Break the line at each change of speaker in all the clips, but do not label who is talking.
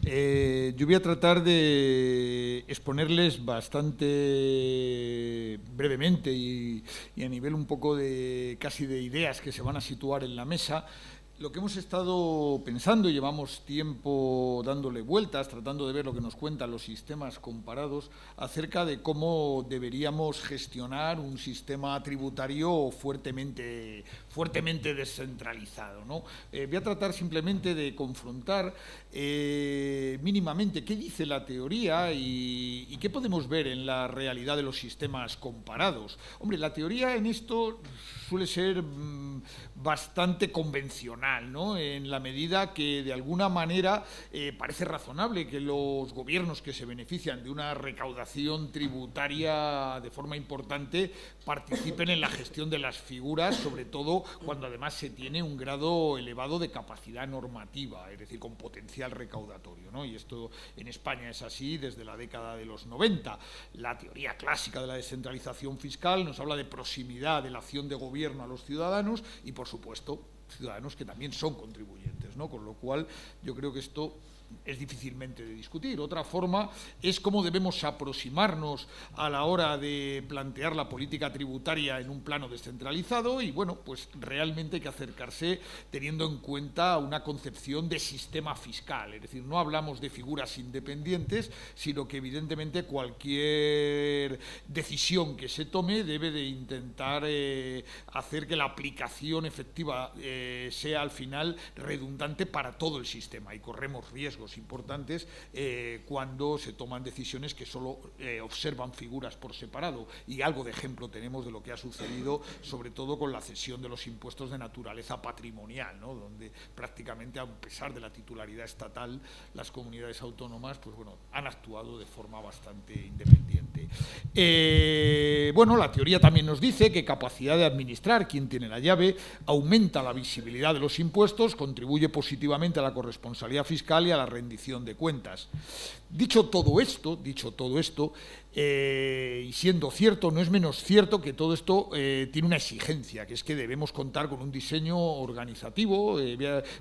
Yo voy a tratar de exponerles bastante brevemente y a nivel un poco de casi de ideas que se van a situar en la mesa lo que hemos estado pensando, llevamos tiempo dándole vueltas, tratando de ver lo que nos cuentan los sistemas comparados acerca de cómo deberíamos gestionar un sistema tributario fuertemente descentralizado, ¿no? Voy a tratar simplemente de confrontar mínimamente qué dice la teoría y qué podemos ver en la realidad de los sistemas comparados. Hombre, la teoría en esto suele ser bastante convencional, ¿no? En la medida que de alguna manera parece razonable que los gobiernos que se benefician de una recaudación tributaria de forma importante participen en la gestión de las figuras, sobre todo cuando además se tiene un grado elevado de capacidad normativa, es decir, con potencial recaudatorio, ¿no? Y esto en España es así desde la década de los 90. La teoría clásica de la descentralización fiscal nos habla de proximidad de la acción de gobierno a los ciudadanos y, por supuesto, ciudadanos que también son contribuyentes, ¿no? Con lo cual yo creo que esto es difícilmente de discutir. Otra forma es cómo debemos aproximarnos a la hora de plantear la política tributaria en un plano descentralizado y, bueno, pues realmente hay que acercarse teniendo en cuenta una concepción de sistema fiscal. Es decir, no hablamos de figuras independientes, sino que evidentemente cualquier decisión que se tome debe de intentar hacer que la aplicación efectiva sea al final redundante para todo el sistema y corremos riesgos importantes cuando se toman decisiones que solo observan figuras por separado, y algo de ejemplo tenemos de lo que ha sucedido sobre todo con la cesión de los impuestos de naturaleza patrimonial, ¿no? Donde prácticamente, a pesar de la titularidad estatal, las comunidades autónomas pues, bueno, han actuado de forma bastante independiente. Bueno, la teoría también nos dice que capacidad de administrar, quien tiene la llave, aumenta la visibilidad de los impuestos, contribuye positivamente a la corresponsabilidad fiscal y a la rendición de cuentas. Dicho todo esto, y siendo cierto, no es menos cierto que todo esto tiene una exigencia, que es que debemos contar con un diseño organizativo,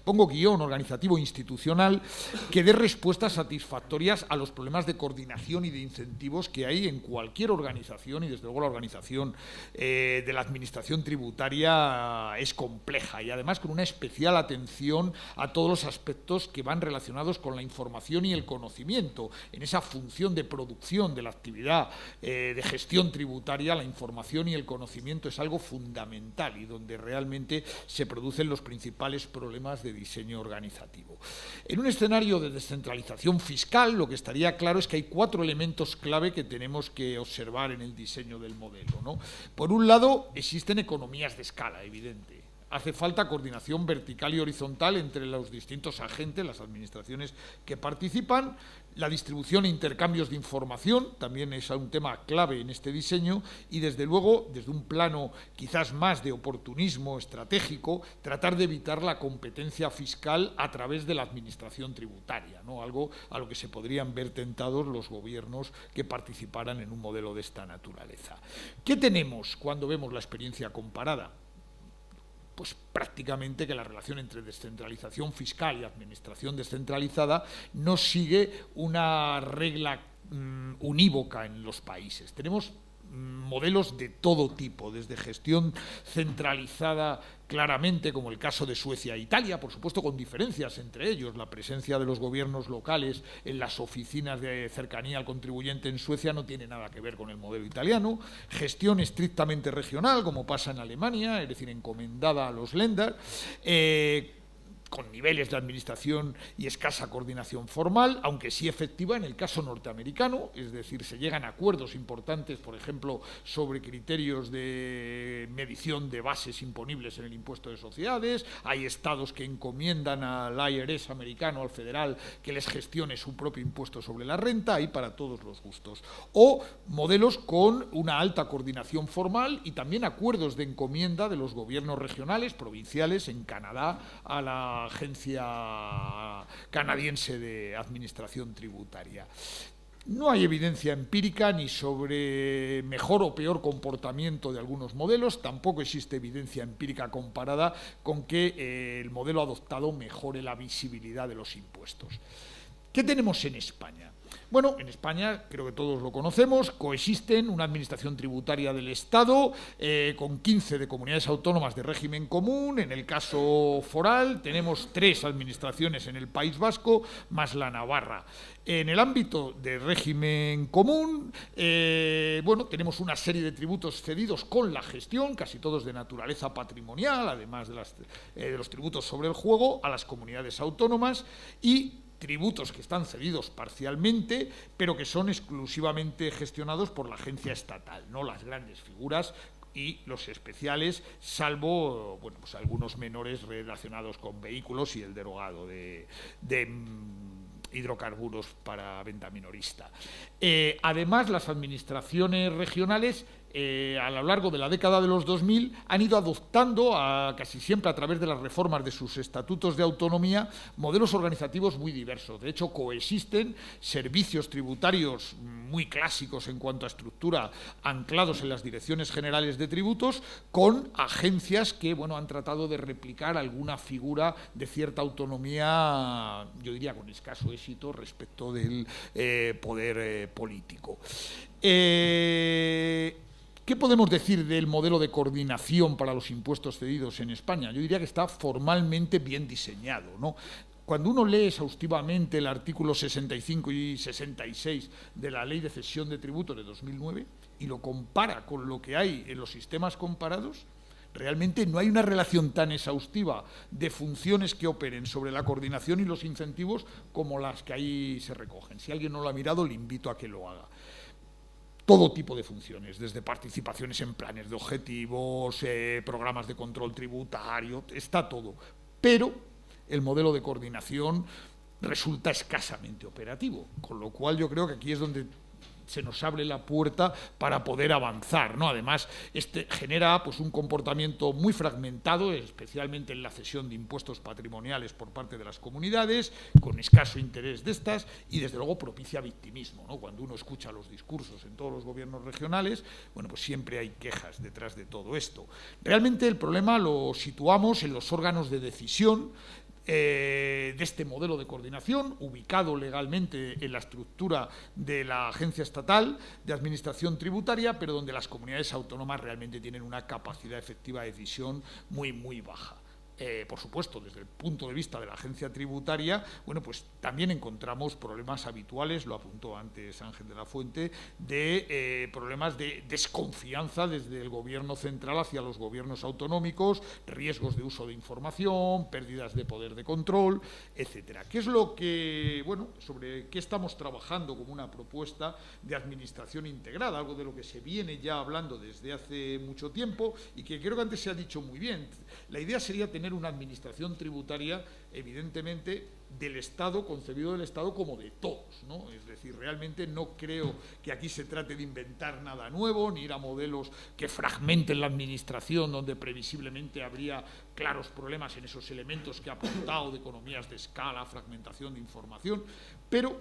pongo guión organizativo institucional, que dé respuestas satisfactorias a los problemas de coordinación y de incentivos que hay en cualquier organización, y desde luego la organización de la administración tributaria es compleja, y además con una especial atención a todos los aspectos que van relacionados con la información y el conocimiento. En esa función de producción de la actividad de gestión tributaria, la información y el conocimiento es algo fundamental y donde realmente se producen los principales problemas de diseño organizativo. En un escenario de descentralización fiscal, lo que estaría claro es que hay 4 elementos clave que tenemos que observar en el diseño del modelo, ¿no? Por un lado, existen economías de escala, evidente. Hace falta coordinación vertical y horizontal entre los distintos agentes, las administraciones que participan. La distribución e intercambios de información también es un tema clave en este diseño y, desde luego, desde un plano quizás más de oportunismo estratégico, tratar de evitar la competencia fiscal a través de la administración tributaria, ¿no? Algo a lo que se podrían ver tentados los gobiernos que participaran en un modelo de esta naturaleza. ¿Qué tenemos cuando vemos la experiencia comparada? Pues prácticamente que la relación entre descentralización fiscal y administración descentralizada no sigue una regla unívoca en los países. Tenemos modelos de todo tipo, desde gestión centralizada claramente, como el caso de Suecia e Italia, por supuesto con diferencias entre ellos. La presencia de los gobiernos locales en las oficinas de cercanía al contribuyente en Suecia no tiene nada que ver con el modelo italiano. Gestión estrictamente regional, como pasa en Alemania, es decir, encomendada a los Länder, con niveles de administración y escasa coordinación formal, aunque sí efectiva en el caso norteamericano, es decir, se llegan a acuerdos importantes, por ejemplo, sobre criterios de medición de bases imponibles en el impuesto de sociedades. Hay estados que encomiendan al IRS americano, al federal, que les gestione su propio impuesto sobre la renta, hay para todos los gustos. O modelos con una alta coordinación formal y también acuerdos de encomienda de los gobiernos regionales, provinciales, en Canadá, a la Agencia Canadiense de Administración Tributaria. No hay evidencia empírica ni sobre mejor o peor comportamiento de algunos modelos, tampoco existe evidencia empírica comparada con que el modelo adoptado mejore la visibilidad de los impuestos. ¿Qué tenemos en España? Bueno, en España, creo que todos lo conocemos, coexisten una administración tributaria del Estado con 15 de comunidades autónomas de régimen común. En el caso foral tenemos 3 administraciones en el País Vasco, más la Navarra. En el ámbito de régimen común, bueno, tenemos una serie de tributos cedidos con la gestión, casi todos de naturaleza patrimonial, además de los tributos sobre el juego, a las comunidades autónomas, y tributos que están cedidos parcialmente, pero que son exclusivamente gestionados por la agencia estatal, no las grandes figuras y los especiales, salvo bueno, pues algunos menores relacionados con vehículos y el derogado de hidrocarburos para venta minorista. Además, las administraciones regionales a lo largo de la década de los 2000 han ido adoptando, casi siempre a través de las reformas de sus estatutos de autonomía, modelos organizativos muy diversos. De hecho, coexisten servicios tributarios muy clásicos en cuanto a estructura, anclados en las direcciones generales de tributos, con agencias que bueno, han tratado de replicar alguna figura de cierta autonomía, yo diría con escaso éxito, respecto del poder político. ¿Qué podemos decir del modelo de coordinación para los impuestos cedidos en España? Yo diría que está formalmente bien diseñado, ¿no? Cuando uno lee exhaustivamente el artículo 65 y 66 de la Ley de Cesión de Tributos de 2009 y lo compara con lo que hay en los sistemas comparados, realmente no hay una relación tan exhaustiva de funciones que operen sobre la coordinación y los incentivos como las que ahí se recogen. Si alguien no lo ha mirado, le invito a que lo haga. Todo tipo de funciones, desde participaciones en planes de objetivos, programas de control tributario, está todo. Pero el modelo de coordinación resulta escasamente operativo, con lo cual yo creo que aquí es donde se nos abre la puerta para poder avanzar, ¿no? Además, genera pues, un comportamiento muy fragmentado, especialmente en la cesión de impuestos patrimoniales por parte de las comunidades, con escaso interés de estas, y desde luego propicia victimismo, ¿no? Cuando uno escucha los discursos en todos los gobiernos regionales, bueno, pues siempre hay quejas detrás de todo esto. Realmente el problema lo situamos en los órganos de decisión de este modelo de coordinación, ubicado legalmente en la estructura de la Agencia Estatal de Administración Tributaria, pero donde las comunidades autónomas realmente tienen una capacidad efectiva de decisión muy, muy baja. Por supuesto, desde el punto de vista de la agencia tributaria, bueno, pues también encontramos problemas habituales, lo apuntó antes Ángel de la Fuente, de problemas de desconfianza desde el gobierno central hacia los gobiernos autonómicos, riesgos de uso de información, pérdidas de poder de control, etcétera. ¿Qué es lo que, bueno, sobre qué estamos trabajando como una propuesta de administración integrada, algo de lo que se viene ya hablando desde hace mucho tiempo y que creo que antes se ha dicho muy bien? La idea sería tener una administración tributaria, evidentemente, del Estado, concebido del Estado como de todos, ¿no? Es decir, realmente no creo que aquí se trate de inventar nada nuevo, ni ir a modelos que fragmenten la administración, donde previsiblemente habría claros problemas en esos elementos que ha apuntado de economías de escala, fragmentación de información, pero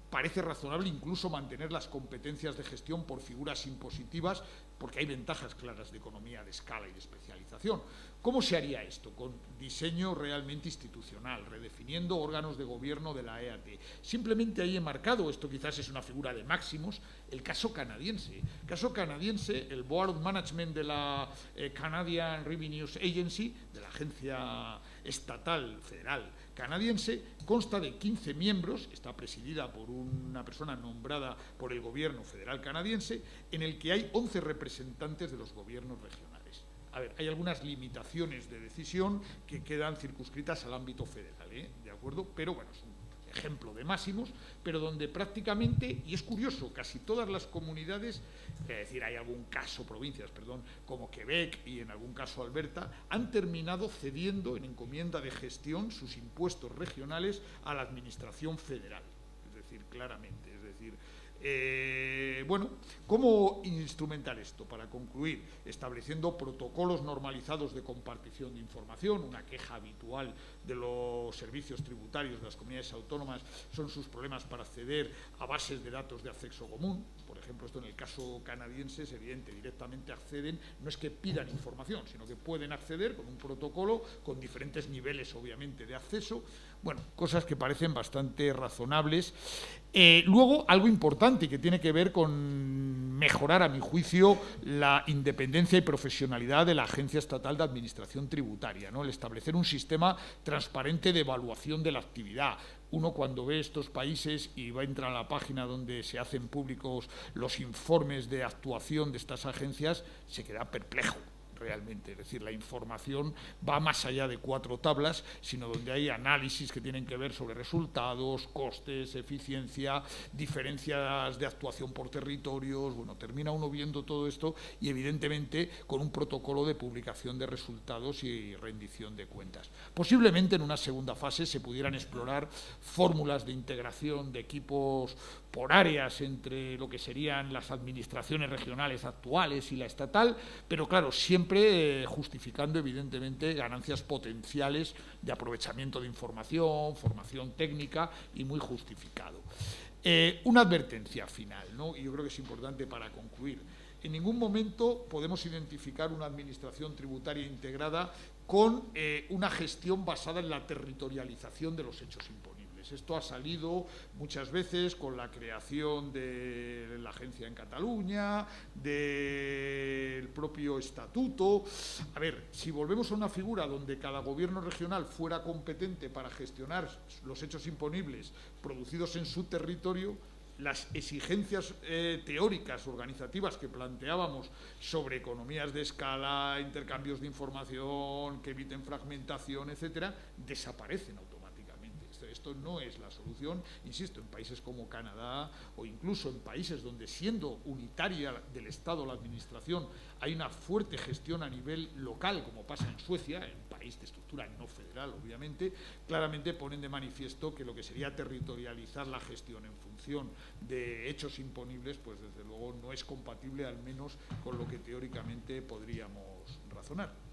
parece razonable incluso mantener las competencias de gestión por figuras impositivas, porque hay ventajas claras de economía de escala y de especialización. ¿Cómo se haría esto? Con diseño realmente institucional, redefiniendo órganos de gobierno de la EAT. Simplemente ahí he marcado, esto quizás es una figura de máximos, el caso canadiense. El caso canadiense, el Board of Management de la Canadian Revenue Agency, de la agencia estatal federal canadiense, consta de 15 miembros, está presidida por una persona nombrada por el gobierno federal canadiense, en el que hay 11 representantes de los gobiernos regionales. A ver, hay algunas limitaciones de decisión que quedan circunscritas al ámbito federal, ¿de acuerdo? Pero bueno, es un ejemplo de máximos, pero donde prácticamente, y es curioso, casi todas las comunidades, es decir, hay algún caso, provincias, perdón, como Quebec y en algún caso Alberta, han terminado cediendo en encomienda de gestión sus impuestos regionales a la administración federal, es decir, claramente, es decir, Bueno, ¿cómo instrumentar esto? Para concluir, estableciendo protocolos normalizados de compartición de información. Una queja habitual de los servicios tributarios de las comunidades autónomas son sus problemas para acceder a bases de datos de acceso común. Por ejemplo, esto en el caso canadiense es evidente, directamente acceden, no es que pidan información, sino que pueden acceder con un protocolo con diferentes niveles, obviamente, de acceso. Bueno, cosas que parecen bastante razonables. Luego, algo importante que tiene que ver con mejorar, a mi juicio, la independencia y profesionalidad de la Agencia Estatal de Administración Tributaria, ¿no? El establecer un sistema transparente de evaluación de la actividad. Uno, cuando ve estos países y va a entrar a la página donde se hacen públicos los informes de actuación de estas agencias, se queda perplejo realmente. Es decir, la información va más allá de 4 tablas, sino donde hay análisis que tienen que ver sobre resultados, costes, eficiencia, diferencias de actuación por territorios. Bueno, termina uno viendo todo esto y, evidentemente, con un protocolo de publicación de resultados y rendición de cuentas. Posiblemente en una segunda fase se pudieran explorar fórmulas de integración de equipos por áreas entre lo que serían las administraciones regionales actuales y la estatal, pero claro, siempre justificando evidentemente ganancias potenciales de aprovechamiento de información, formación técnica, y muy justificado. Una advertencia final, ¿no? Y yo creo que es importante para concluir. En ningún momento podemos identificar una administración tributaria integrada con una gestión basada en la territorialización de los hechos imponibles. Esto ha salido muchas veces con la creación de la agencia en Cataluña, del propio estatuto. A ver, si volvemos a una figura donde cada gobierno regional fuera competente para gestionar los hechos imponibles producidos en su territorio, las exigencias teóricas, organizativas que planteábamos sobre economías de escala, intercambios de información, que eviten fragmentación, etcétera, desaparecen automáticamente. Esto no es la solución, insisto, en países como Canadá o incluso en países donde, siendo unitaria del Estado la administración, hay una fuerte gestión a nivel local, como pasa en Suecia, en un país de estructura no federal, obviamente, claramente ponen de manifiesto que lo que sería territorializar la gestión en función de hechos imponibles, pues desde luego no es compatible, al menos con lo que teóricamente podríamos razonar.